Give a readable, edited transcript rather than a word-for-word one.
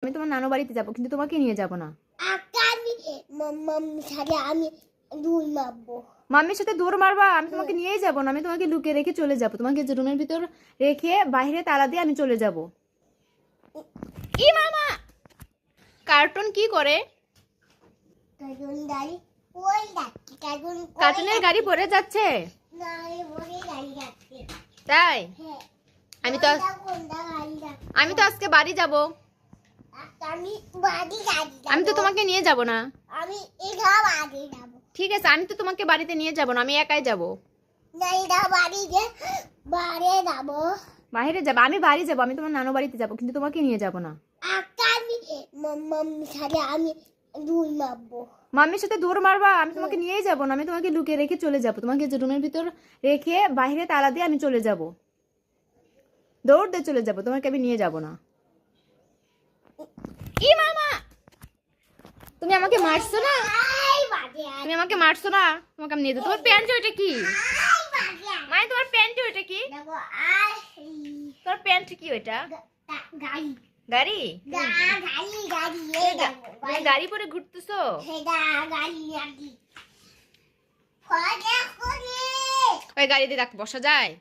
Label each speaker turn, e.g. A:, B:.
A: আমি তোমার নানু বাড়িতে যাব, কিন্তু তোমাকে নিয়ে যাব না। মাম্মির সাথে দৌড় মারবা? আমি তোমাকে নিয়েই যাব না, আমি তোমাকে লুকিয়ে রেখে চলে যাব, তোমাকে যে রুমের ভিতর রেখে বাইরে তালা দিয়ে আমি চলে যাব। ই মামা কার্টুন কি করে? কার্টুনের গাড়ি পড়ে যাচ্ছে তাই? আমি তো আজকে বাড়ি যাব, আমি তো তোমাকে নিয়ে যাব না। ঠিক আছে, আমি তো তোমাকে বাড়িতে নিয়ে যাব না, আমি একাই যাব। বাইরে যাব? আমি বাড়ি যাব, আমি তোমার নানু বাড়িতে যাব, কিন্তু তোমাকে নিয়ে যাব না। মাম্মির সাথে দৌড় মারবা? আমি তোমাকে নিয়েই যাব না, আমি তোমাকে লুকিয়ে রেখে চলে যাব, তোমাকে যে রুমের ভিতর রেখে বাইরে তালা দিয়ে আমি চলে যাব, দৌড় দিয়ে চলে যাব, তোমাকে আমি নিয়ে যাব না। ই মামা তুমি আমাকে মারছো না? তুমি আমাকে মারছো না? তোমাকে আমি নিয়ে যাবো। তোমার প্যান্ট ওইটা কি? মানে তোমার প্যান্ট ওইটা কি? তোর প্যান্ট কি ওইটা? গাড়ি? গাড়ি পরে ঘুরতেছো? ওই গাড়িতে বসা যায়?